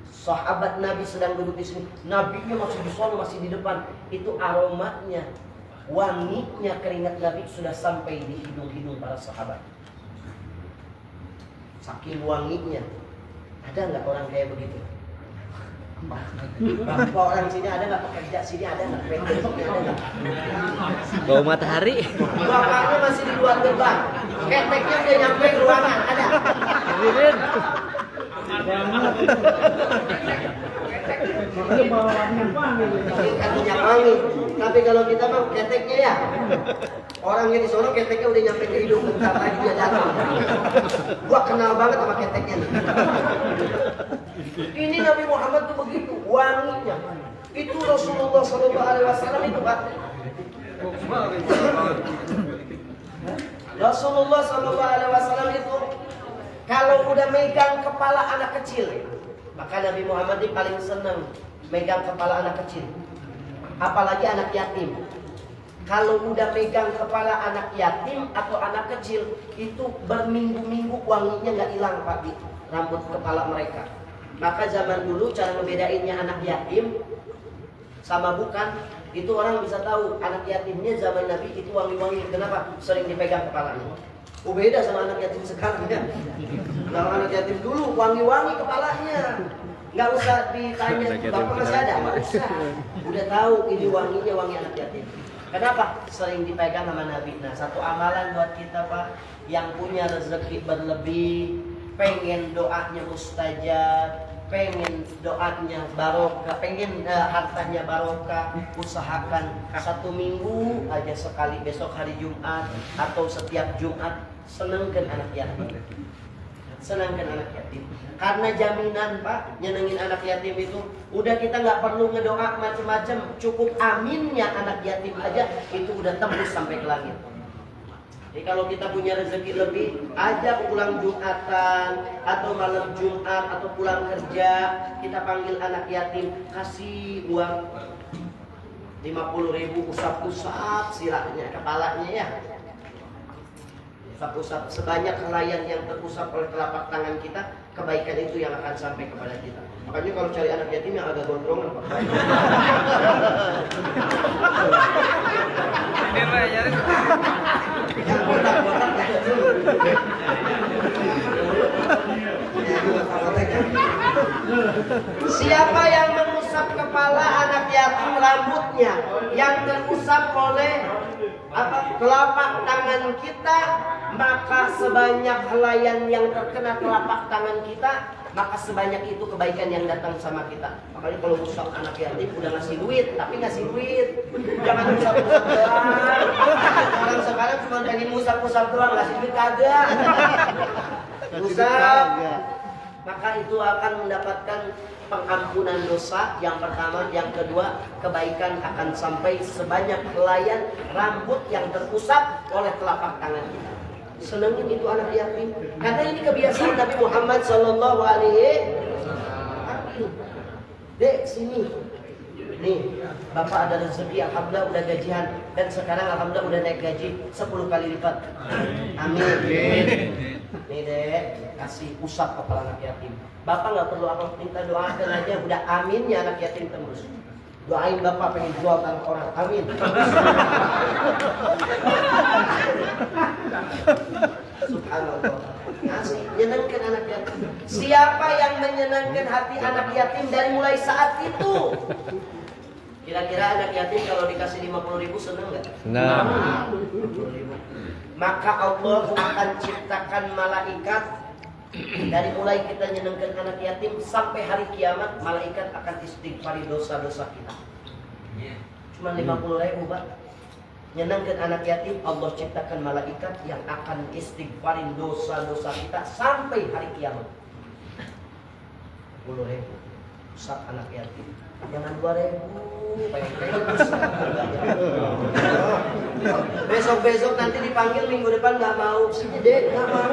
sahabat Nabi sedang duduk di sini, Nabinya masih di sana, masih di depan, itu aromanya, wanginya keringat Nabi sudah sampai di hidung-hidung para sahabat. Saking wanginya. Ada nggak orang kayak begitu? Bapak orang sini ada nggak, pekerja sini ada nggak, pendetuknya ada nggak? Bau matahari. Bapaknya masih di luar gerbang, keteknya udah nyampe ruangan, ada? Bawahnya panggil. Kan minyak wangi. Tapi kalau kita mah keteknya ya. Orangnya di sono keteknya udah nyampe ke hidung, bentar lagi dia datang. Gua kenal banget sama keteknya. Ini Nabi Muhammad tuh begitu wanginya. Itu Rasulullah SAW itu Pak. Rasulullah SAW itu kalau udah megang kepala anak kecil, maka Nabi Muhammad ini paling senang megang kepala anak kecil, apalagi anak yatim. Kalau udah megang kepala anak yatim atau anak kecil, itu berminggu-minggu wanginya nggak hilang Pak di rambut kepala mereka. Maka zaman dulu cara membedainnya anak yatim sama bukan, itu orang bisa tahu anak yatimnya zaman Nabi itu wangi-wangi. Kenapa? Sering dipegang kepalanya. Beda sama anak yatim sekarang ya. Kalau anak yatim dulu wangi-wangi kepalanya, nggak usah ditanya bapak masih ada, nggak usah. Udah tahu ini wanginya wangi anak yatim. Kenapa? Sering dipegang sama Nabi. Nah, satu amalan buat kita Pak, yang punya rezeki berlebih, pengen doanya mustajab, pengen doanya barokah, pengen hartanya barokah, usahakan 1 minggu aja sekali, besok hari Jumat atau setiap Jumat, senengkan anak yatim. Senangkan anak yatim. Karena jaminan Pak, nyenengin anak yatim itu udah kita nggak perlu ngedoa macam-macam, cukup aminnya anak yatim aja itu udah tembus sampai ke langit. Jadi kalau kita punya rezeki lebih, ajak pulang Jumatan atau malam Jumat atau pulang kerja, kita panggil anak yatim, kasih uang 50.000, usap-usap sirahnya, kepalanya ya. Usap-usap sebanyak helaian yang terusap oleh telapak tangan kita, kebaikan itu yang akan sampai kepada kita. Makanya kalau cari anak yatim yang agak gondrongan Pak. Ini mah ya. Yang botak-botak aja dulu. Siapa yang mengusap kepala anak yatim rambutnya yang terusap oleh telapak tangan kita, maka sebanyak helaian yang terkena telapak tangan kita, maka sebanyak itu kebaikan yang datang sama kita. Makanya kalau usap anak yatim udah ngasih duit, tapi ngasih duit, jangan usap-usap doang. Orang sekarang cuma pengen usap-usap doang, ngasih duit kagak. Usap, maka itu akan mendapatkan pengampunan dosa yang pertama, yang kedua kebaikan akan sampai sebanyak helaian rambut yang terusap oleh telapak tangan kita. Senengin itu anak yatim, karena ini kebiasaan Nabi Muhammad Sallallahu Alaihi Wasallam. Dek sini, nih bapak ada rezeki, alhamdulillah udah gajian, dan sekarang alhamdulillah udah naik gaji 10 kali lipat. Amin. Nih dek, kasih usap kepala anak yatim. Bapak nggak perlu apa, minta doakan aja, udah aminnya anak yatim tembus. Doain bapak pengen jual tanah orang, amin. Subhanallah. Ngasih, nyenangkan anak yatim. Siapa yang menyenangkan hati anak yatim dari mulai saat itu? Kira-kira anak yatim kalau dikasih 50.000 seneng nggak? Senang. Maka Allah akan ciptakan malaikat. Dari mulai kita nyenangkan anak yatim sampai hari kiamat, malaikat akan istighfari dosa-dosa kita. Cuma 50.000 Pak. Nyenangkan anak yatim, Allah ciptakan malaikat yang akan istighfarin dosa-dosa kita sampai hari kiamat. 10.000 usap anak yatim. Jangan 2.000, pengen besok-besok nanti dipanggil minggu depan nggak mau, si Dek nggak mau.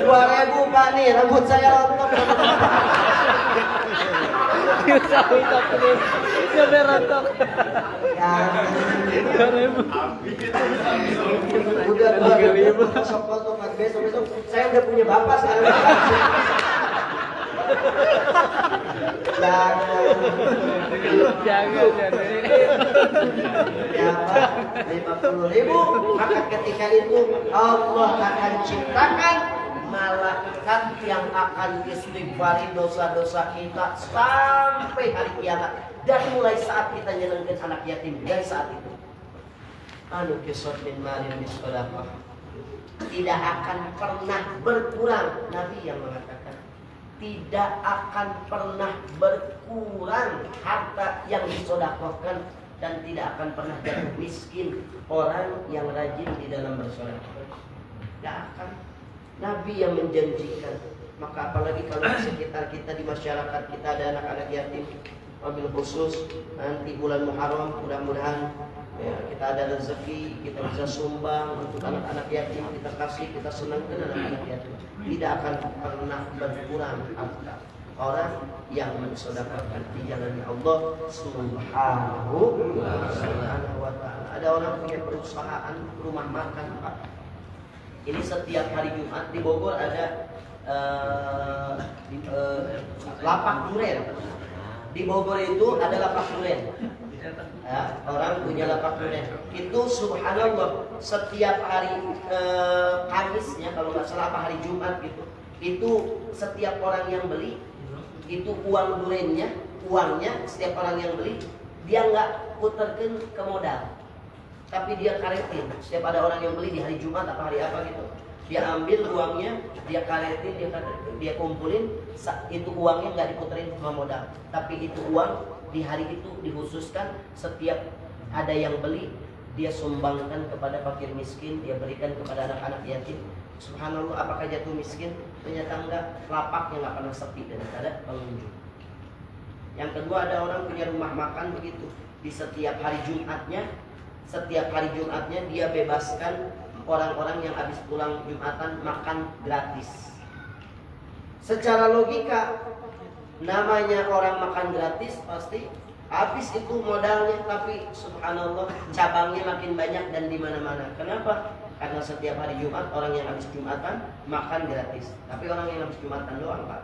2.000 Pak nih, rambut saya rontok. Usap-usap ini. Sampai rontok. Udah 2.000 besok saya udah punya bapak sekarang. Jangan. Ya Pak, 50.000. Maka ketika itu Allah akan ciptakan malaikat yang akan istighfari dosa-dosa kita sampai hari kiamat. Dan mulai saat kita nyenengkan anak yatim, dari saat itu. Anu kisah min malin bisodaqah. tidak akan pernah berkurang. Nabi yang mengatakan tidak akan pernah berkurang harta yang disedekahkan, dan tidak akan pernah jatuh miskin orang yang rajin di dalam bersedekah. Tidak akan. Nabi yang menjanjikan. Maka apalagi kalau di sekitar kita, di masyarakat kita ada anak-anak yatim, wabil khusus nanti bulan Muharram, mudah-mudahan ya, kita ada rezeki, kita bisa sumbang untuk anak-anak yatim, kita kasih, kita senangkan anak-anak yatim. Tidak akan pernah berkurang harta orang yang mensedekahkan di jalan Allah Subhanahu wa ta'ala. Ada orang punya perusahaan rumah makan, Pak. Ini setiap hari Jumat di Bogor ada lapak duren. Di Bogor itu ada lapak duren. Ya, orang punya lapak duren. Itu subhanallah setiap hari Kamisnya, kalau nggak salah apa hari Jumat gitu. Itu setiap orang yang beli itu uangnya setiap orang yang beli dia nggak puterkan ke modal, tapi dia karetin. Setiap ada orang yang beli di hari Jumat apa hari apa gitu, dia ambil uangnya, dia karetin, dia kumpulin. Itu uangnya nggak diputerin ke modal, tapi itu uang di hari itu dikhususkan setiap ada yang beli dia sumbangkan kepada fakir miskin, dia berikan kepada anak-anak yatim. Subhanallah, apakah jatuh miskin? Ternyata enggak, lapaknya nggak pernah sepi dan ada pengunjung. Yang kedua, ada orang punya rumah makan begitu. Di setiap hari Jumatnya dia bebaskan orang-orang yang habis pulang Jumatan makan gratis. Secara logika, namanya orang makan gratis pasti habis itu modalnya, tapi subhanallah cabangnya makin banyak dan di mana-mana. Kenapa? Karena setiap hari Jumat orang yang habis Jumatan makan gratis. Tapi orang yang habis Jumatan doang, Pak.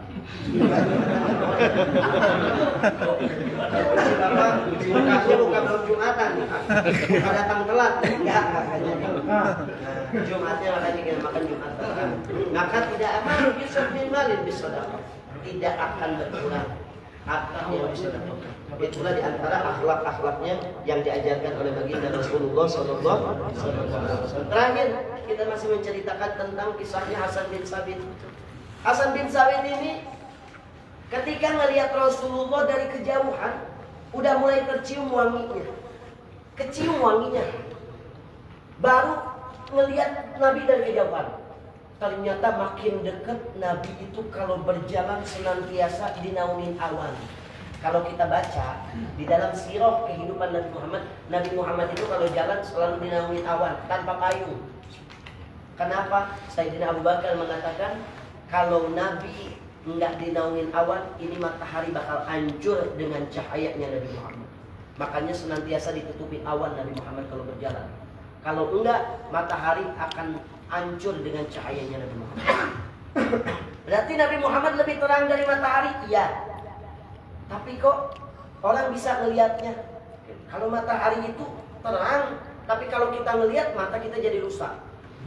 Bapak kasih bukan belum Jumatan, bukan datang telat. Enggak, makanya. Jumatnya makanya kita makan Jumatan. Maka tidak akan Yusuf bin Malin bisedekah. Tidak akan berkurang harta yang disedekahkan. Itulah diantara akhlak-akhlaknya yang diajarkan oleh baginda Rasulullah SAW. Terakhir kita masih menceritakan tentang kisahnya Hasan bin Sabit. Hasan bin Sabit ini ketika melihat Rasulullah dari kejauhan udah mulai tercium wanginya, kecium wanginya. Baru melihat Nabi dari kejauhan. Ternyata makin dekat Nabi itu kalau berjalan senantiasa dinaungin awan. Kalau kita baca di dalam sirah kehidupan Nabi Muhammad itu kalau jalan selalu dinaungi awan tanpa payung. Kenapa? Sayyidina Abu Bakar mengatakan kalau Nabi enggak dinaungin awan, ini matahari bakal hancur dengan cahayanya Nabi Muhammad. Makanya senantiasa ditutupi awan Nabi Muhammad kalau berjalan. Kalau enggak, matahari akan hancur dengan cahayanya Nabi Muhammad. Berarti Nabi Muhammad lebih terang dari matahari? Iya. Tapi kok orang bisa melihatnya? Kalau matahari itu terang, tapi kalau kita ngelihat mata kita jadi rusak.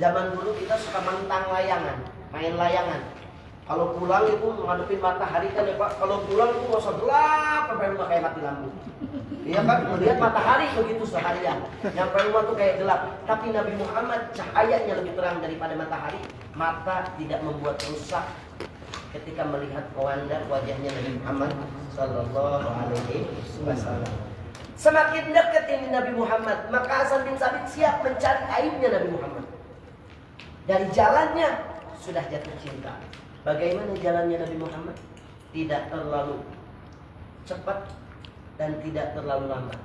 Zaman dulu kita suka mentang layangan, main layangan. Kalau pulang itu menghadapin matahari kan ya Pak. Kalau pulang itu nggak usah gelap, sampai rumah kayak mati lampu. Iya kan, melihat matahari begitu seharian. Nyampe rumah tuh kayak gelap. Tapi Nabi Muhammad cahayanya lebih terang daripada matahari. Mata tidak membuat rusak ketika melihat wajahnya Nabi Muhammad Sallallahu Alaihi Wasallam. Semakin dekat ini Nabi Muhammad, maka Hasan bin Sabit siap mencari aibnya Nabi Muhammad. Dari jalannya sudah jatuh cinta. Bagaimana jalannya Nabi Muhammad? Tidak terlalu cepat dan tidak terlalu lambat.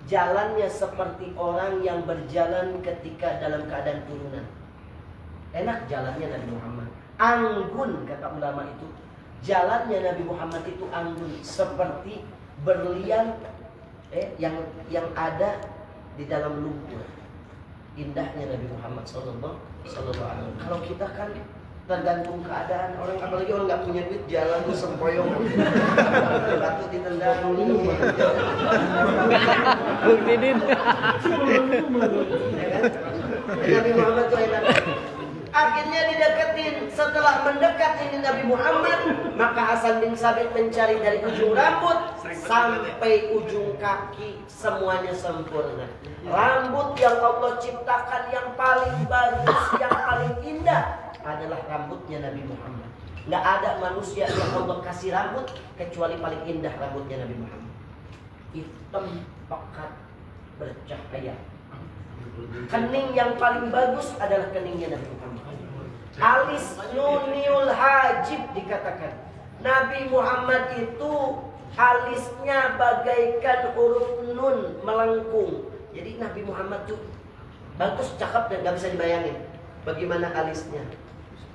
Jalannya seperti orang yang berjalan ketika dalam keadaan turunan. Enak jalannya Nabi Muhammad. Anggun kata ulama itu. Jalannya Nabi Muhammad itu anggun seperti berlian yang ada di dalam lumpur. Indahnya Nabi Muhammad sallallahu alaihi wasallam. Kalau kita kan tergantung keadaan orang, apalagi orang nggak punya duit jalan tuh sempoyong, batu ditendang. Buktiin. Nabi Muhammad tuh enak. Akhirnya di dideketin. Setelah mendekat ini Nabi Muhammad, maka Hasan bin Sabit mencari dari ujung rambut sampai ujung kaki, semuanya sempurna. Rambut yang Allah ciptakan yang paling bagus, yang paling indah adalah rambutnya Nabi Muhammad. Nggak ada manusia yang Allah kasih rambut kecuali paling indah rambutnya Nabi Muhammad. Hitam pekat bercahaya. Kening yang paling bagus adalah keningnya Nabi Muhammad. Alis nuniul hajib dikatakan. Nabi Muhammad itu alisnya bagaikan huruf nun melengkung. Jadi Nabi Muhammad tuh bagus, cakep dan nggak bisa dibayangin bagaimana alisnya.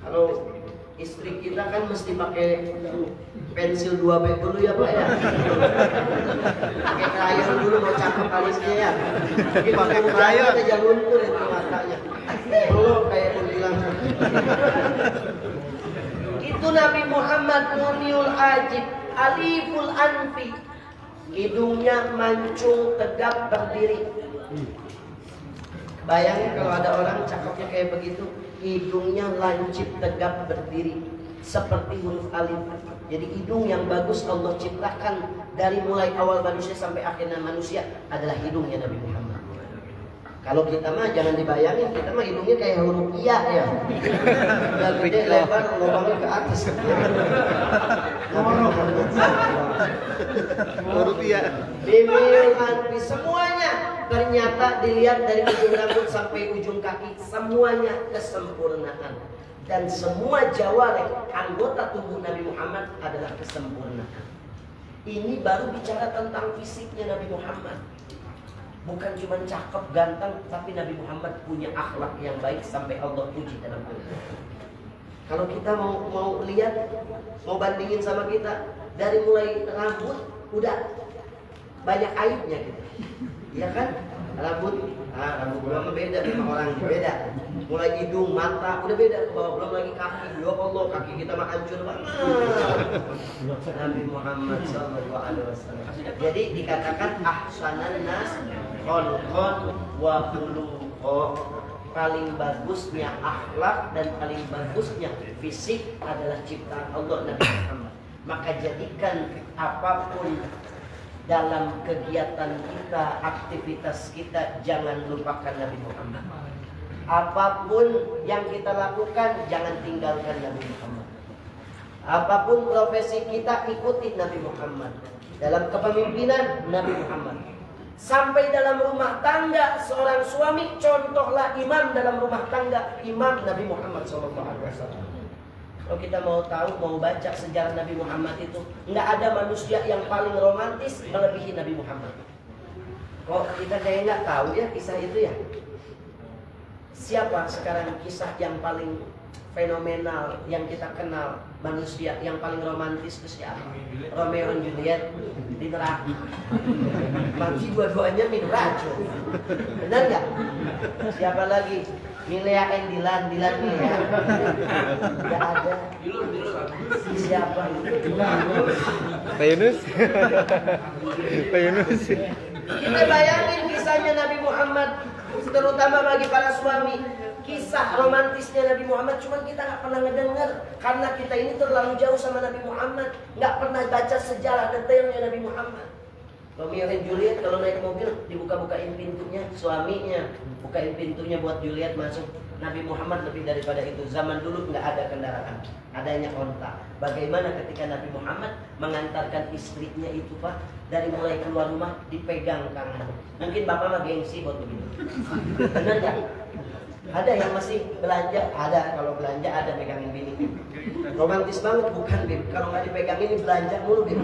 Kalau istri kita kan mesti pakai pensil 2B dulu ya Pak ya. Pakai krayon dulu mau cakep alisnya ya. Pakai krayon aja luntur itu matanya. Belum kayak kuntilan. Itu Nabi Muhammad nuniul ajib, aliful anfi. Hidungnya mancung tegap berdiri. Bayangin kalau ada orang cakepnya kayak begitu, hidungnya lancip tegap berdiri seperti huruf alif. Jadi hidung yang bagus Allah ciptakan dari mulai awal manusia sampai akhirnya manusia adalah hidungnya Nabi Muhammad. Kalau kita mah jangan dibayangin, kita mah hidungnya kayak huruf iya ya. Udah gede lebar, lubangnya ke atas. Huruf iya. Bimil anfi, semuanya ternyata dilihat dari ujung rambut sampai ujung kaki, semuanya kesempurnaan. Dan semua jawareh anggota tubuh Nabi Muhammad adalah kesempurnaan. Ini baru bicara tentang fisiknya Nabi Muhammad. Bukan cuma cakep, ganteng, tapi Nabi Muhammad punya akhlak yang baik sampai Allah puji dalam Al-Quran. Kalau kita mau lihat, mau bandingin sama kita, dari mulai rambut udah banyak aibnya gitu. Iya kan? Rambut gua mah beda sama orang, beda. Mulai hidung, mata udah beda ke bawah, belum lagi kaki. Ya Allah, kaki kita mah hancur banget. Nabi Muhammad SAW. Jadi dikatakan ahsanan nas khulqan wa khuluqan. Paling bagusnya akhlak dan paling bagusnya fisik adalah ciptaan Allah Nabi Muhammad. Maka jadikan apapun dalam kegiatan kita, aktivitas kita, jangan lupakan Nabi Muhammad. Apapun yang kita lakukan, jangan tinggalkan Nabi Muhammad. Apapun profesi kita, ikuti Nabi Muhammad. Dalam kepemimpinan, Nabi Muhammad. Sampai dalam rumah tangga, seorang suami, contohlah imam dalam rumah tangga, imam Nabi Muhammad SAW. Kalau kita mau tahu, mau baca sejarah Nabi Muhammad itu, nggak ada manusia yang paling romantis melebihi Nabi Muhammad. Kok kita kayak nggak tahu ya kisah itu ya? Siapa sekarang kisah yang paling fenomenal yang kita kenal manusia yang paling romantis itu siapa? Romeo dan Juliet di neraka. Mati dua-duanya minum racun. Benar nggak? Siapa lagi? Milea and Dilan Milea. Nggak ada. Siapa? Pak Yunus. Pak Yunus. Kita bayangin kisahnya Nabi Muhammad, terutama bagi para suami. Kisah romantisnya Nabi Muhammad, cuma kita nggak pernah ngedengar karena kita ini terlalu jauh sama Nabi Muhammad, nggak pernah baca sejarah detailnya Nabi Muhammad. Romeo dan Juliet kalau naik mobil dibuka-bukain pintunya, suaminya bukain pintunya buat Juliet masuk. Nabi Muhammad lebih daripada itu. Zaman dulu nggak ada kendaraan, adanya onta. Bagaimana ketika Nabi Muhammad mengantarkan istrinya itu Pak, dari mulai keluar rumah dipegang tangan. Mungkin bapak mah gengsi buat begitu. Benar nggak? Ada yang masih belanja, ada. Kalau belanja ada pegangin bini. Romantis banget bukan Bim? Kalau nggak dipegangin ini belanja mulu Bim.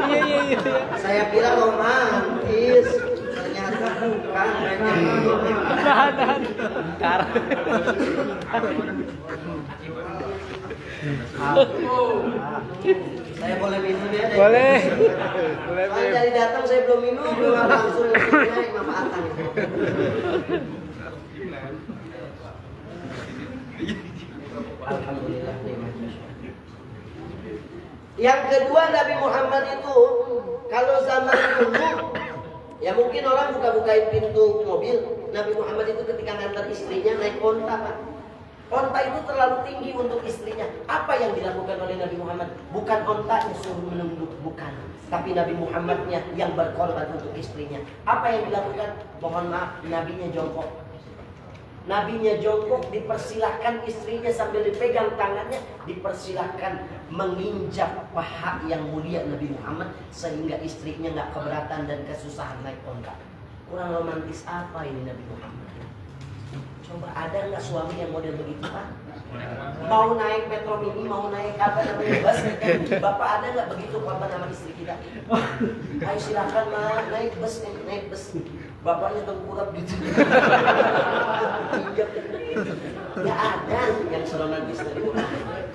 Iya. Saya kira romantis, ternyata bukan. Nahan. Saya boleh minum ya? Boleh. Saya dari datang saya belum minum, belum langsung naik manfaatan. Alhamdulillah. Yang kedua Nabi Muhammad itu kalau zaman dulu Ya mungkin orang buka-bukain pintu mobil. Nabi Muhammad itu ketika ngantar istrinya naik onta, Pak. Onta itu terlalu tinggi untuk istrinya. Apa yang dilakukan oleh Nabi Muhammad? Bukan ontanya suruh menunduk, bukan. Tapi Nabi Muhammadnya yang berkorban untuk istrinya. Apa yang dilakukan? Mohon maaf, nabinya jongkok. Nabinya jongkok, dipersilahkan istrinya sambil dipegang tangannya, dipersilahkan menginjak paha yang mulia Nabi Muhammad sehingga istrinya nggak keberatan dan kesusahan naik onta. Kurang romantis apa ini Nabi Muhammad? Coba ada nggak suami yang model begitu, Pak? Mau naik Metro Mini, mau naik apa namanya bus, Bapak ada nggak begitu korban sama istri kita? Ayo silakan mah naik bus, naik bus. Bapaknya tengkurap gitu. Ya ada yang seromantis dari Muhammad.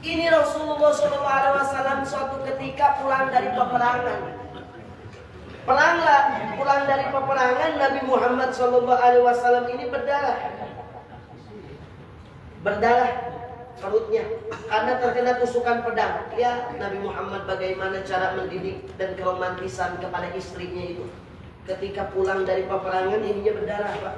Ini Rasulullah SAW suatu ketika pulang dari peperangan. Pulang dari peperangan, Nabi Muhammad SAW ini berdarah perutnya karena terkena tusukan pedang. Ya, Nabi Muhammad bagaimana cara mendidik dan keromantisan kepada istrinya itu. Ketika pulang dari peperangan, ininya berdarah, Pak.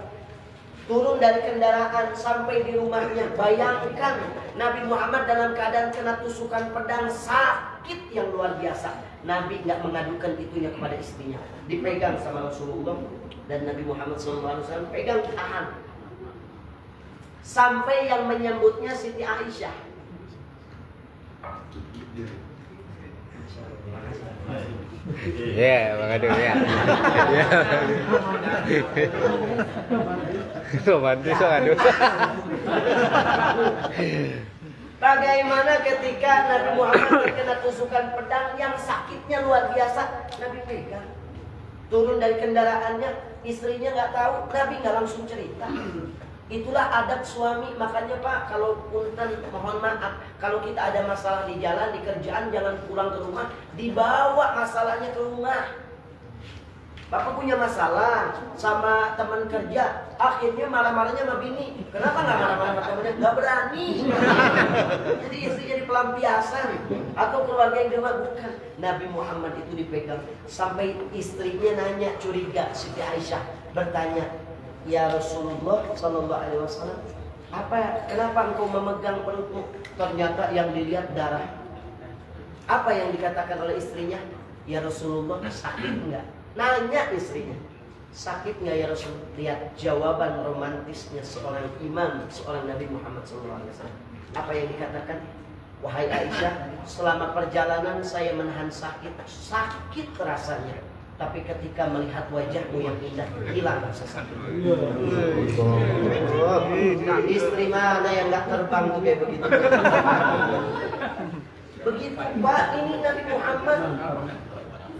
Turun dari kendaraan sampai di rumahnya. Bayangkan Nabi Muhammad dalam keadaan kena tusukan pedang, sakit yang luar biasa. Nabi nggak mengadukan itunya kepada istrinya. Dipegang sama Rasulullah dan Nabi Muhammad SAW pegang tahan. Sampai yang menyambutnya Siti Aisyah. Ya, Bang Adu ya. Romantis Bang Adu. Bagaimana ketika Nabi Muhammad terkena tusukan pedang yang sakitnya luar biasa, Nabi pegang. Turun dari kendaraannya, istrinya nggak tahu, Nabi nggak langsung cerita. Itulah adab suami. Makanya Pak, kalau punten mohon maaf, kalau kita ada masalah di jalan, di kerjaan, jangan pulang ke rumah, dibawa masalahnya ke rumah. Bapak punya masalah sama teman kerja, akhirnya marah-marahnya sama bini. Kenapa nggak marah-marah sama temannya? Nggak berani. Jadi istri jadi pelampiasan atau keluarga yang di rumah, bukan. Nabi Muhammad itu dipegang sampai istrinya nanya, curiga, Siti Aisyah bertanya, ya Rasulullah Sallallahu Alaihi Wasallam, kenapa engkau memegang perutmu? Ternyata yang dilihat darah. Apa yang dikatakan oleh istrinya? Ya Rasulullah, sakit enggak? Nanya istrinya, sakit nggak ya Rasul? Lihat jawaban romantisnya seorang imam, seorang Nabi Muhammad SAW. Apa yang dikatakan? Wahai Aisyah, selama perjalanan saya menahan sakit rasanya. Tapi ketika melihat wajahmu yang indah, hilang rasa sakit. Istri mana yang nggak terbang tuh kayak begitu? Begitu Pak, ini Nabi Muhammad.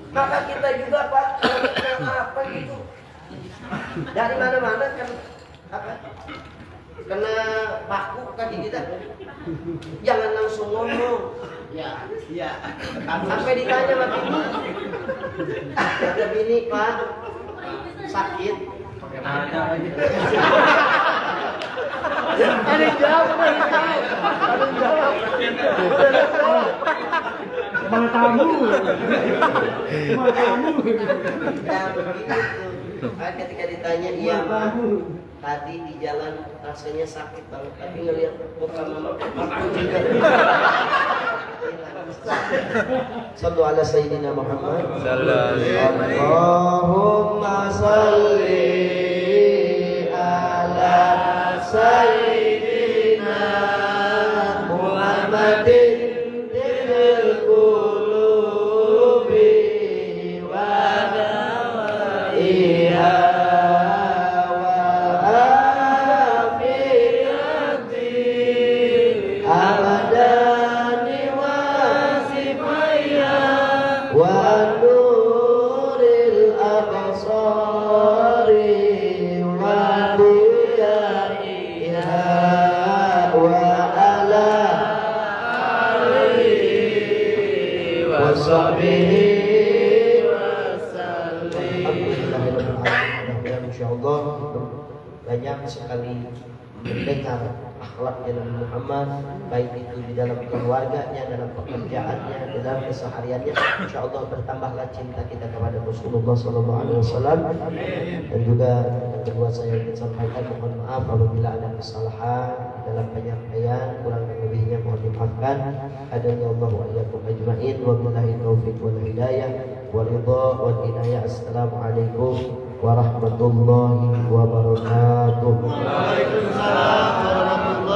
Maka kita juga Pak, kalau kena apa gitu, dari mana-mana kan apa, kena baku kaki kita, jangan langsung ngomong. Ya. Sampai ditanya sama bini, kata bini, Pak, sakit. Ada yang jawab, Mana tamu? Ketika ditanya, iya Mak, tadi di jalan rasanya sakit banget, tapi ngelihat muka mama aku juga. Sallu ala Sayyidina Muhammad. Allahumma salli ala Sayyidina Muhammadin. Insyaallah banyak sekali mendengar akhlaknya Nabi Muhammad, baik itu di dalam keluarganya, dalam pekerjaannya, dalam kesehariannya. Insyaallah bertambahlah cinta kita kepada Rasulullah SAW. Dan juga kedua saya ingin sampaikan, mohon maaf apabila ada kesalahan dalam penyampaian, kurang lebihnya mohon dimaafkan. Adanya Allah wa iyyakum ajmain, wa billahi taufiq wal hidayah wal ridha wal inayah. Assalamualaikum warahmatullahi wabarakatuh. Waalaikumsalam warahmatullahi wabarakatuh.